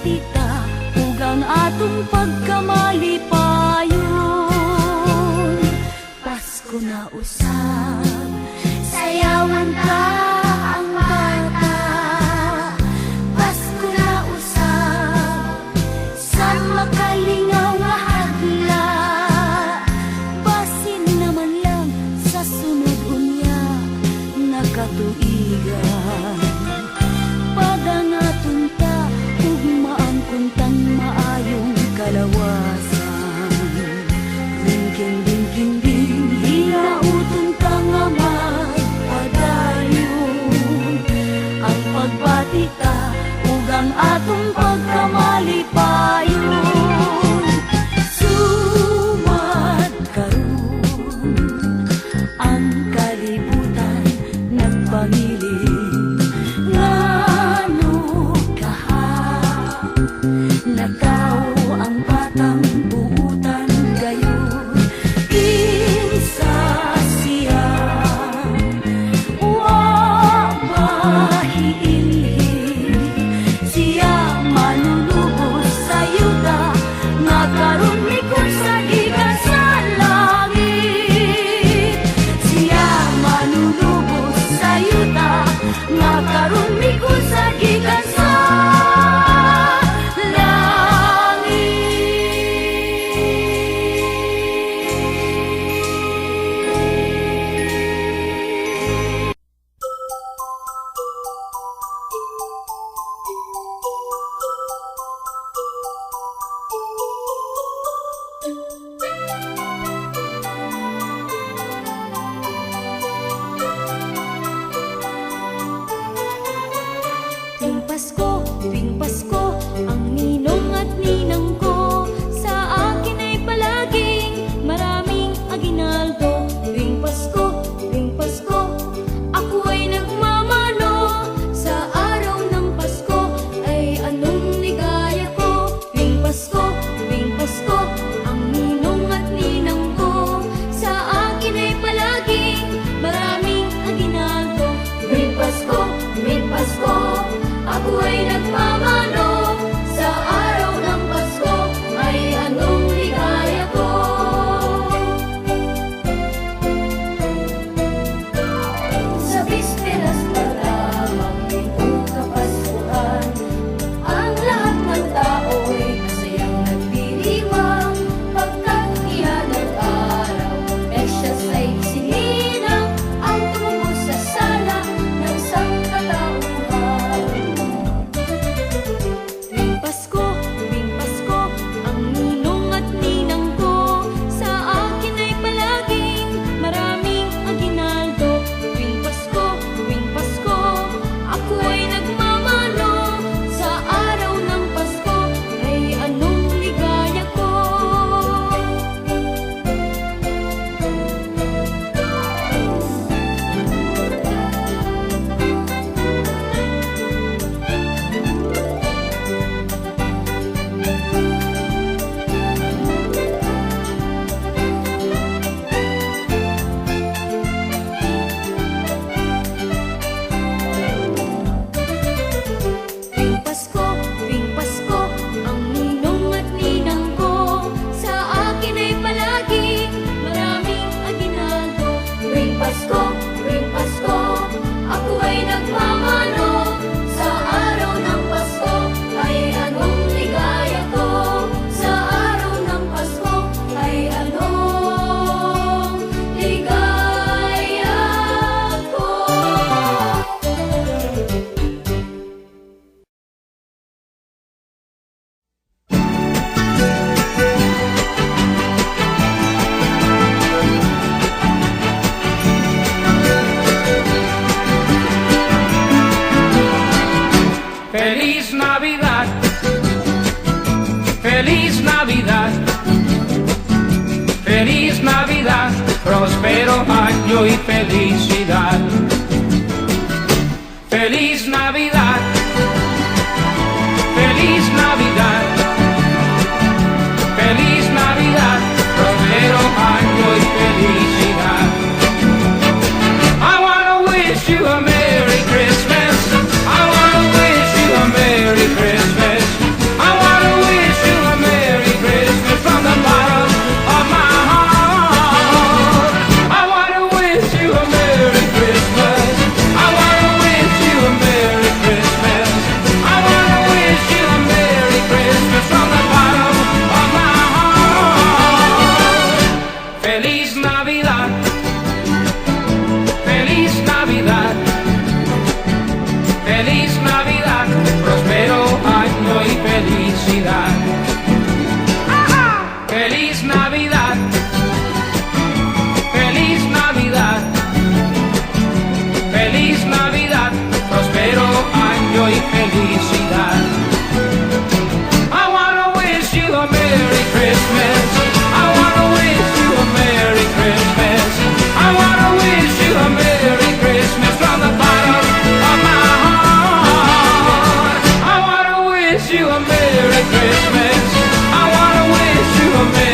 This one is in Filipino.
pagbati ta, ug ang atong pagkamalipayon. Pasko na usab, sayawan ta ang bata. Pasko na usab, sa makalingaw nga hadla. Basin naman lang sa sunod unya nakatuigan. Padangaton ta ug maangkuntang maayong kalawasan. Ringking ringking ring, hinauton ta nga magpadayon. Ang pagbati ta ug ang atong pagkamalipayon. Sumad karon ang kalibutan nagpangiling. Ngano kaha nagtao ang batang buutan gayon. Kinsa siya wa mahiilhi, siya manunubos sa yuta nga karon mikot sa gikan sa langit. Siya manunubos sa yuta nga karon mikot sa gikan sa tuwing Pasko, ang ninong at ninang ko sa akin ay palaging maraming aginaldo. Tuwing Pasko, ako ay nagmamano. Sa araw ng Pasko ay anong ligaya ko. Tuwing Pasko, ang ninong at ninang ko sa akin ay palaging maraming aginaldo. Tuwing Pasko, ako ay nagmamano. Sa araw ng Pasko ay anong ligaya ko. Sa bisperas pa lamang nitong Kapaskuhan, ang lahat ng tao'y masayang nagdiriwang. Pagkat iyan ang araw, Mesyas ay sininang ang tumubos sa sala ng sangkatauhan. Tuwing Pasko, ang ninong at ninang ko sa akin ay palaging maraming aginaldo. Tuwing Pasko, ako ay nagmamano. Sa araw ng Pasko ay anong ligaya ko. Tuwing Pasko, ang ninong at ninang ko sa akin ay palaging maraming aginaldo. Tuwing Pasko, ako ay nagmamano. Sa araw ng Pasko ay anong ligaya ko. Sa araw ng Pasko ay anong ligaya ko. Feliz Navidad, Feliz Navidad, Feliz Navidad, próspero año y felicidad. Feliz Navidad, Feliz Navidad, Feliz Navidad, próspero año y felicidad. I wanna wish you a Merry Christmas. I wanna wish you a Merry Christmas. I Merry Christmas. I wanna wish you a Merry